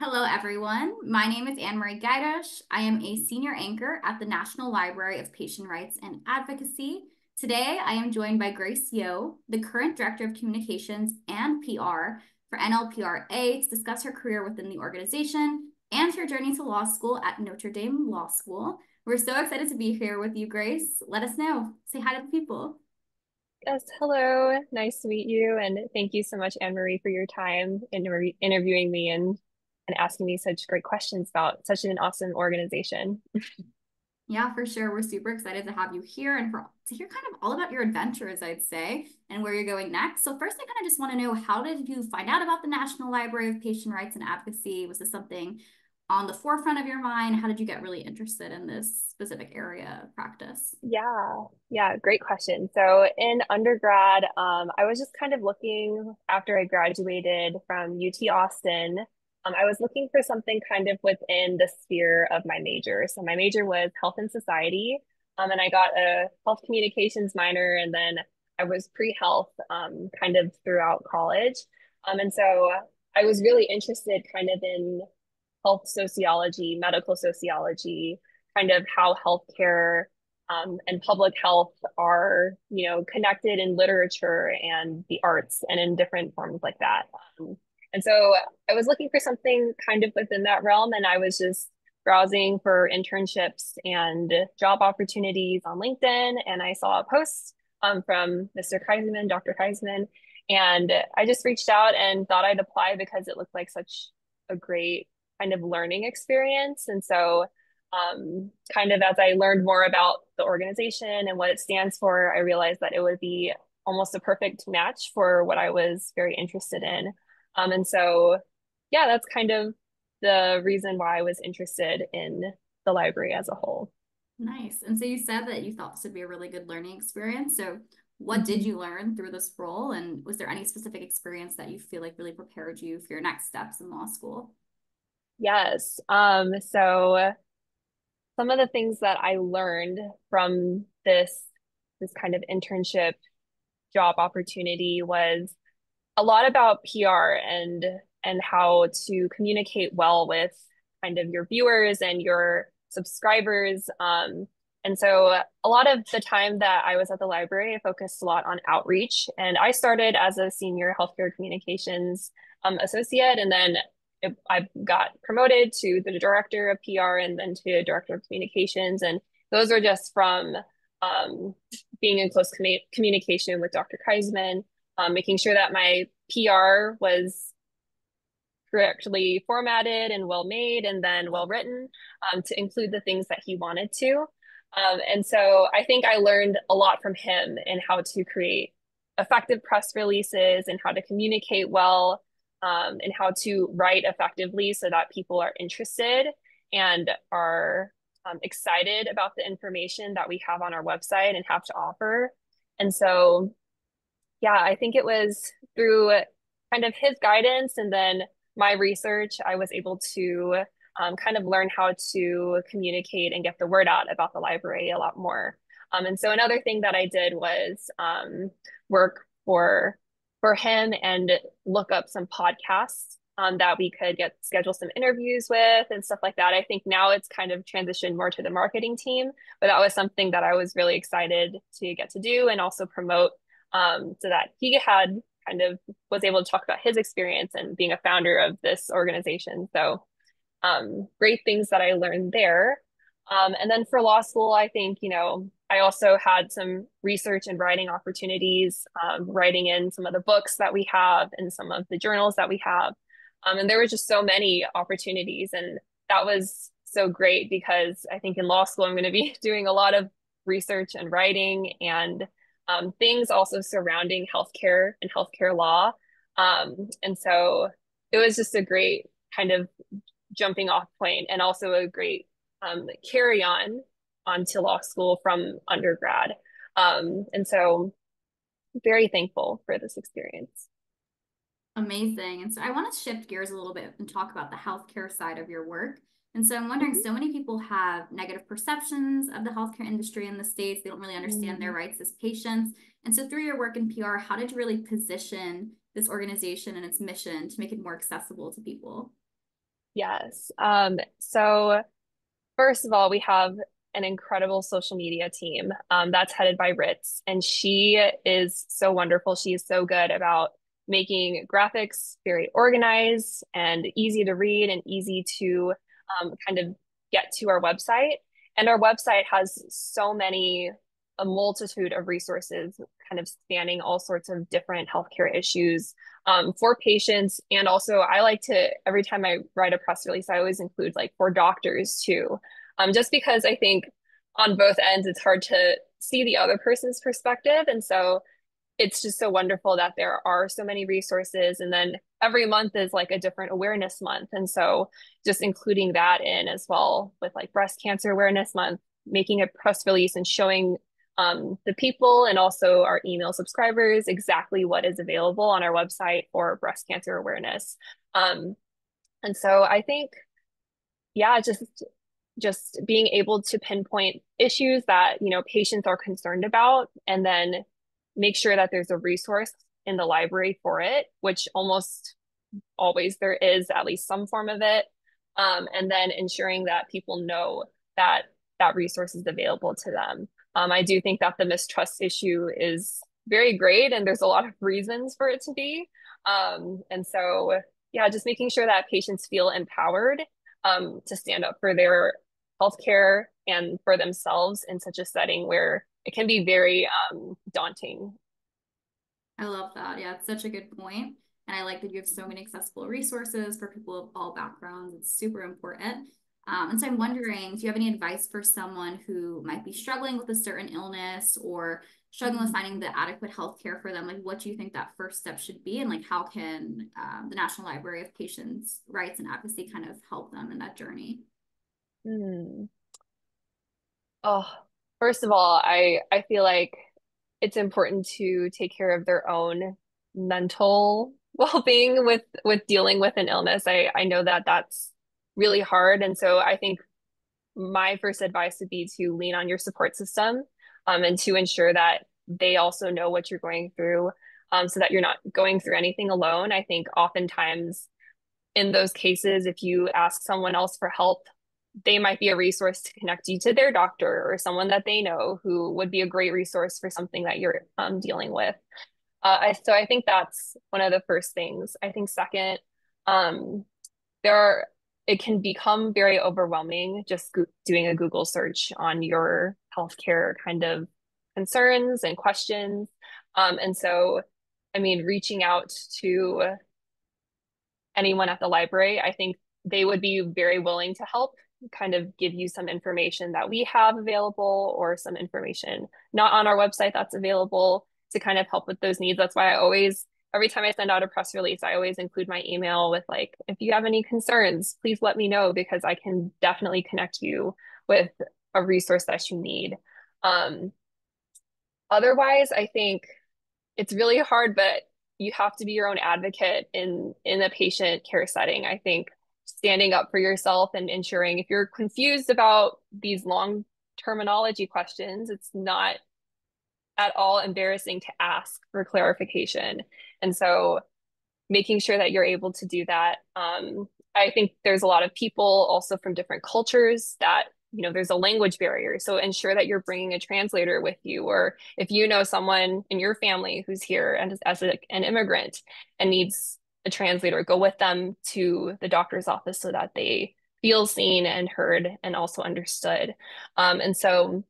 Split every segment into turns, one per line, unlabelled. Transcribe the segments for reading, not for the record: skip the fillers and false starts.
Hello, everyone. My name is Annmarie Gajdos. I am a senior anchor at the National Library of Patient Rights and Advocacy. Today, I am joined by Grace Yeo, the current Director of Communications and PR for NLPRA, to discuss her career within the organization and her journey to law school at Notre Dame Law School. We're so excited to be here with you, Grace. Let us know. Say hi to the people.
Yes, hello. Nice to meet you. And thank you so much, Anne-Marie, for your time in interviewing me and asking me such great questions about such an awesome organization.
Yeah, for sure. We're super excited to have you here and to hear kind of all about your adventures, I'd say, and where you're going next. So first, I kind of just want to know, how did you find out about the National Library of Patient Rights and Advocacy? Was this something on the forefront of your mind? How did you get really interested in this specific area of practice?
Yeah, great question. So in undergrad, I was just kind of looking after I graduated from UT Austin. I was looking for something kind of within the sphere of my major. So my major was health and society, and I got a health communications minor, and then I was pre-health kind of throughout college. And so I was really interested kind of in health sociology, medical sociology, kind of how healthcare and public health are, connected in literature and the arts and in different forms like that. And so I was looking for something kind of within that realm, and I was just browsing for internships and job opportunities on LinkedIn, and I saw a post from Mr. Kaisman, Dr. Kaisman, and I just reached out and thought I'd apply because it looked like such a great kind of learning experience. And so, kind of as I learned more about the organization and what it stands for, I realized that it would be almost a perfect match for what I was very interested in. And so, yeah, that's kind of the reason why I was interested in the library as a whole.
Nice. And so you said that you thought this would be a really good learning experience. So what did
Mhm.
you learn through this role? And was there any specific experience that you feel like really prepared you for your next steps in law school?
Yes. So some of the things that I learned from this kind of internship job opportunity was a lot about PR and how to communicate well with kind of your viewers and your subscribers. And so a lot of the time that I was at the library, I focused a lot on outreach. And I started as a senior healthcare communications associate, and then I got promoted to the director of PR and then to director of communications. And those are just from being in close communication with Dr. Kaisman, making sure that my PR was correctly formatted and well made and then well written, to include the things that he wanted to. And so I think I learned a lot from him in how to create effective press releases and how to communicate well, and how to write effectively so that people are interested and are excited about the information that we have on our website and have to offer. And so, yeah, I think it was through kind of his guidance and then my research, I was able to kind of learn how to communicate and get the word out about the library a lot more. And so another thing that I did was work for him and look up some podcasts that we could get schedule some interviews with and stuff like that. I think now it's kind of transitioned more to the marketing team, but that was something that I was really excited to get to do and also promote, so that he had kind of was able to talk about his experience and being a founder of this organization. So, great things that I learned there. And then for law school, I think, I also had some research and writing opportunities, writing in some of the books that we have and some of the journals that we have. And there were just so many opportunities. And that was so great because I think in law school, I'm going to be doing a lot of research and writing and things also surrounding healthcare and healthcare law. And so it was just a great kind of jumping off point and also a great carry on to law school from undergrad. And so very thankful for this experience.
Amazing. And so I want to shift gears a little bit and talk about the healthcare side of your work. And so I'm wondering,
Mhm.
so many people have negative perceptions of the healthcare industry in the States. They don't really understand their
Mm.
rights as patients. And so through your work in PR, how did you really position this organization and its mission to make it more accessible to people?
Yes. So first of all, we have an incredible social media team that's headed by Ritz, and she is so wonderful. She is so good about making graphics very organized and easy to read and easy to kind of get to our website. And our website has so many, a multitude of resources kind of spanning all sorts of different healthcare issues for patients. And also, I like to, every time I write a press release, I always include like for doctors too, just because I think on both ends, it's hard to see the other person's perspective. And so it's just so wonderful that there are so many resources. And then every month is like a different awareness month. And so just including that in as well with like breast cancer awareness month, making a press release and showing the people and also our email subscribers exactly what is available on our website for breast cancer awareness. Um, and so I think, yeah, just being able to pinpoint issues that, you know, patients are concerned about and then make sure that there's a resource in the library for it, which almost always there is at least some form of it. And then ensuring that people know that that resource is available to them. I do think that the mistrust issue is very great and there's a lot of reasons for it to be. And so, yeah, just making sure that patients feel empowered to stand up for their healthcare and for themselves in such a setting where it can be very daunting.
I love that. Yeah, it's such a good point. And I like that you have so many accessible resources for people of all backgrounds. It's super important. And so I'm wondering, do you have any advice for someone who might be struggling with a certain illness or struggling with finding the adequate health care for them? Like, what do you think that first step should be? And like, how can the National Library of Patients' Rights and Advocacy kind of help them in that journey?
Hmm. Oh, first of all, I feel like it's important to take care of their own mental well-being with dealing with an illness. I know that that's really hard, and so I think my first advice would be to lean on your support system, and to ensure that they also know what you're going through, so that you're not going through anything alone. I think oftentimes in those cases, if you ask someone else for help, they might be a resource to connect you to their doctor or someone that they know who would be a great resource for something that you're dealing with. So I think that's one of the first things. I think second, um, there are, it can become very overwhelming just doing a Google search on your healthcare kind of concerns and questions. And so, I mean, reaching out to anyone at the library, I think they would be very willing to help kind of give you some information that we have available or some information not on our website that's available to kind of help with those needs. That's why I always, every time I send out a press release, I always include my email with like, if you have any concerns, please let me know because I can definitely connect you with a resource that you need. Um, Otherwise, I think it's really hard, but you have to be your own advocate in a patient care setting. I think standing up for yourself and ensuring if you're confused about these long terminology questions, it's not at all embarrassing to ask for clarification. And so making sure that you're able to do that. I think there's a lot of people also from different cultures that, you know, there's a language barrier. So ensure that you're bringing a translator with you, or if you know someone in your family who's here and as an immigrant and needs a translator, go with them to the doctor's office so that they feel seen and heard and also understood. And so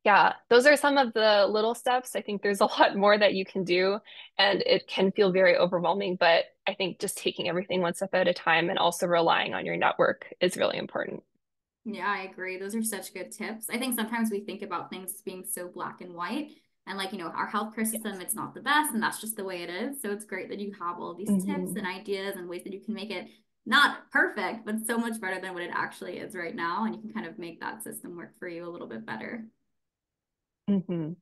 yeah, those are some of the little steps. I think there's a lot more that you can do, and it can feel very overwhelming, but I think just taking everything one step at a time and also relying on your network is really important.
Yeah, I agree. Those are such good tips. I think sometimes we think about things being so black and white. And like, our healthcare system,
Yes.
it's not the best, and that's just the way it is. So it's great that you have all these tips
Hmm.
and ideas and ways that you can make it not perfect, but so much better than what it actually is right now. And you can kind of make that system work for you a little bit better.
Hmm.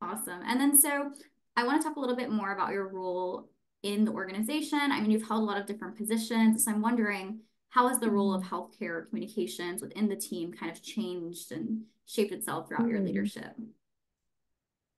Awesome. And then so I want to talk a little bit more about your role in the organization. I mean, you've held a lot of different positions. So I'm wondering, how has the role of healthcare communications within the team kind of changed and shaped itself throughout your
Hmm.
leadership?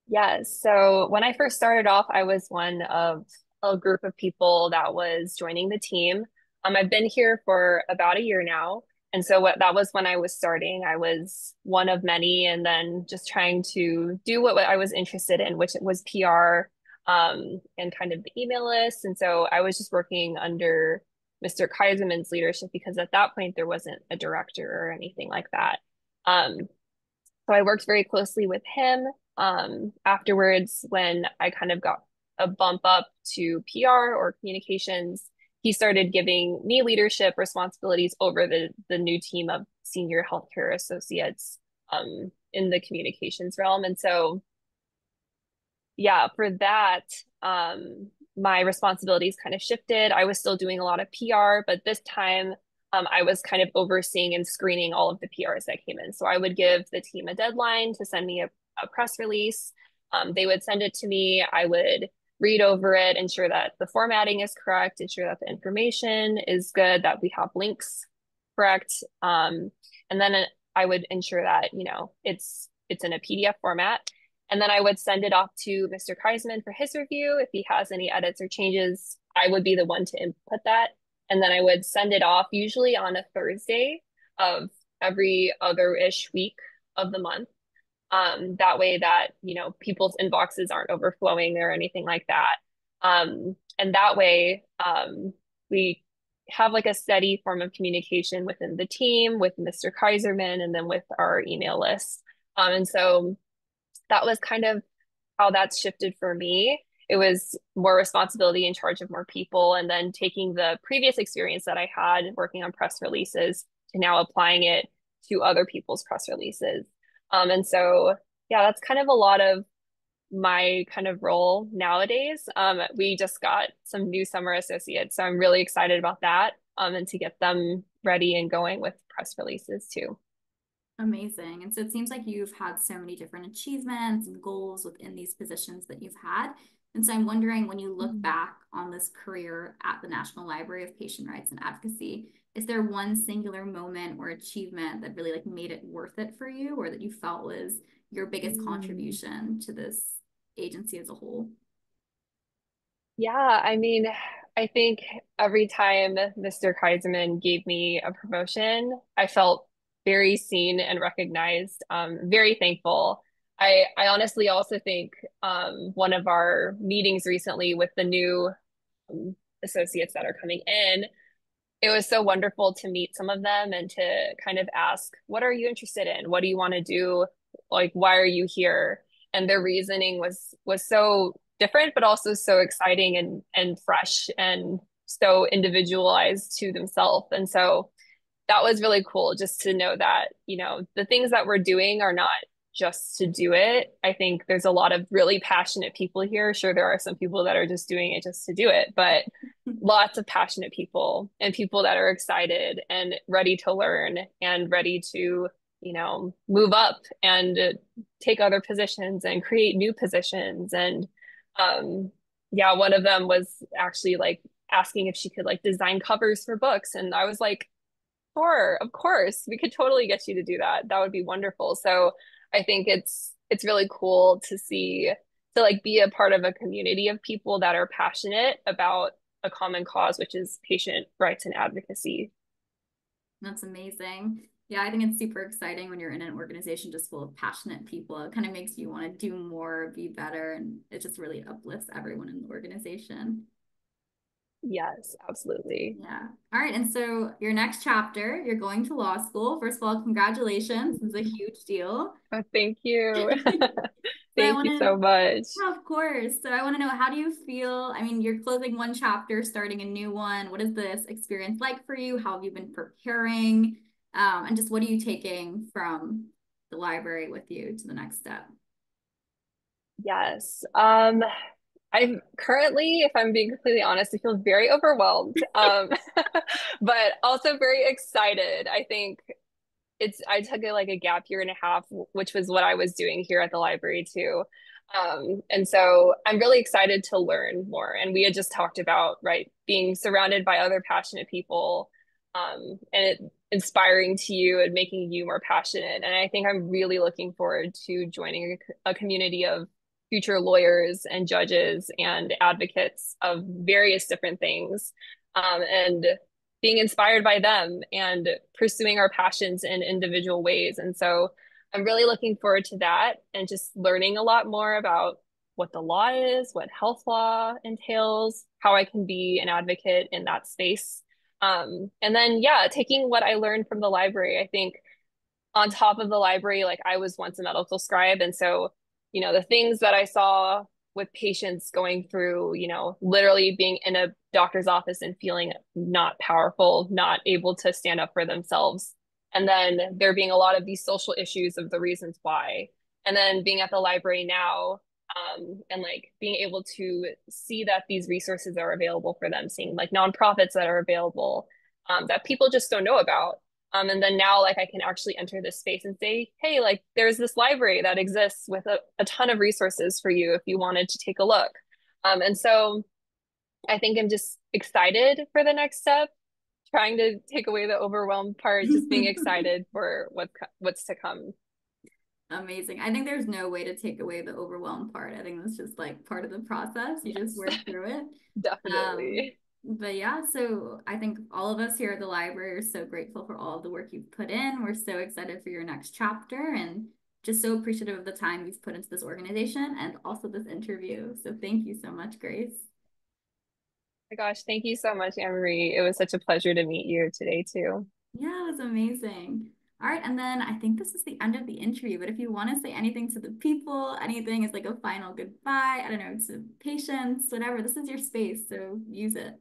Yes. So when I first started off, I was one of a group of people that was joining the team. I've been here for about a year now. And so that was when I was starting. I was one of many, and then just trying to do what I was interested in, which was PR, and kind of the email list. And so I was just working under Mr. Kaiserman's leadership because at that point there wasn't a director or anything like that. So I worked very closely with him. Afterwards, when I kind of got a bump up to PR or communications, he started giving me leadership responsibilities over the new team of senior healthcare associates in the communications realm. And so, yeah, for that, my responsibilities kind of shifted. I was still doing a lot of PR, but this time I was kind of overseeing and screening all of the PRs that came in. So I would give the team a deadline to send me a press release. They would send it to me. I would read over it, ensure that the formatting is correct, ensure that the information is good, that we have links correct. And then I would ensure that, it's in a PDF format. And then I would send it off to Mr. Kreisman for his review. If he has any edits or changes, I would be the one to input that. And then I would send it off usually on a Thursday of every other-ish week of the month. That way that, people's inboxes aren't overflowing or anything like that. And that way, we have like a steady form of communication within the team, with Mr. Kaiserman, and then with our email list. And so that was kind of how that's shifted for me. It was more responsibility, in charge of more people, and then taking the previous experience that I had working on press releases to now applying it to other people's press releases. And so, yeah, that's kind of a lot of my kind of role nowadays. We just got some new summer associates, so I'm really excited about that, and to get them ready and going with press releases too.
Amazing. And so it seems like you've had so many different achievements and goals within these positions that you've had. And so I'm wondering, when you look
Mhm.
back on this career at the National Library of Patient Rights and Advocacy, is there one singular moment or achievement that really like made it worth it for you, or that you felt was your biggest
Mm.
contribution to this agency as a whole?
Yeah, I mean, I think every time Mr. Kaiserman gave me a promotion, I felt very seen and recognized, very thankful. I honestly also think one of our meetings recently with the new associates that are coming in, it was so wonderful to meet some of them and to kind of ask, what are you interested in? What do you want to do? Like, why are you here? And their reasoning was so different, but also so exciting and fresh and so individualized to themselves. And so that was really cool just to know that, the things that we're doing are not just to do it. I think there's a lot of really passionate people here. Sure, there are some people that are just doing it just to do it, but lots of passionate people and people that are excited and ready to learn and ready to, move up and take other positions and create new positions. And yeah, one of them was actually like asking if she could like design covers for books. And I was like, sure, of course. We could totally get you to do that. That would be wonderful. So I think it's really cool to see, to like be a part of a community of people that are passionate about a common cause, which is patient rights and advocacy.
That's amazing. Yeah, I think it's super exciting when you're in an organization just full of passionate people. It kind of makes you want to do more, be better, and it just really uplifts everyone in the organization.
Yes, absolutely.
Yeah. All right. And so your next chapter, you're going to law school. First of all, congratulations. It's a huge deal.
Oh, thank you.
So I
Thank
want
you
to,
so much.
yeah, of course. So I want to know, how do you feel? I mean, you're closing one chapter, starting a new one. What is this experience like for you? How have you been preparing? And just what are you taking from the library with you to the next step?
Yes. I'm currently, if I'm being completely honest, I feel very overwhelmed, but also very excited. I think I took like a gap year and a half, which was what I was doing here at the library too. And so I'm really excited to learn more. And we had just talked about, right, being surrounded by other passionate people, and it inspiring to you and making you more passionate. And I think I'm really looking forward to joining a community of future lawyers and judges and advocates of various different things. And being inspired by them and pursuing our passions in individual ways. And so I'm really looking forward to that and just learning a lot more about what the law is, what health law entails, how I can be an advocate in that space. And then, yeah, taking what I learned from the library, I think on top of the library, like I was once a medical scribe. And so, the things that I saw with patients going through, literally being in a doctor's office and feeling not powerful, not able to stand up for themselves. And then there being a lot of these social issues of the reasons why. And then being at the library now, and like being able to see that these resources are available for them, seeing like nonprofits that are available, that people just don't know about. And then now, like, I can actually enter this space and say, hey, like, there's this library that exists with a ton of resources for you if you wanted to take a look. And so I think I'm just excited for the next step, trying to take away the overwhelmed part, just being excited for what's to come.
Amazing. I think there's no way to take away the overwhelm part. I think that's just like part of the process. You just
Yes,
work through it. Um,
definitely.
but yeah, so I think all of us here at the library are so grateful for all of the work you've put in. We're so excited for your next chapter and just so appreciative of the time you've put into this organization and also this interview. So thank you so much, Grace.
My gosh, thank you so much, Anne-Marie. It was such a pleasure to meet you today, too.
Yeah, it was amazing. All right, and then I think this is the end of the interview, but if you want to say anything to the people, anything is like a final goodbye, I don't know, to patients, whatever, this is your space, so use it.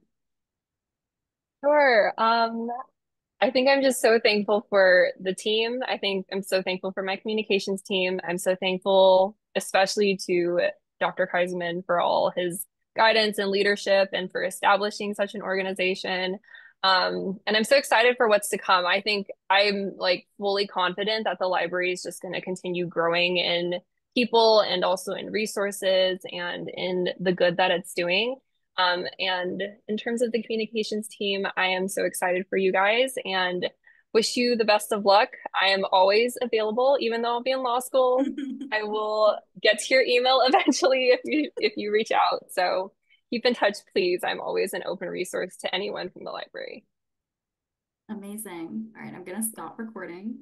Sure. I think I'm just so thankful for the team. I think I'm so thankful for my communications team. I'm so thankful, especially to Dr. Kaiserman for all his guidance and leadership and for establishing such an organization. And I'm so excited for what's to come. I think I'm like fully confident that the library is just going to continue growing in people and also in resources and in the good that it's doing. And in terms of the communications team, I am so excited for you guys and wish you the best of luck. I am always available, even though I'll be in law school. I will get to your email eventually if you reach out. So keep in touch, please. I'm always an open resource to anyone from the library.
Amazing. All right, I'm gonna stop recording.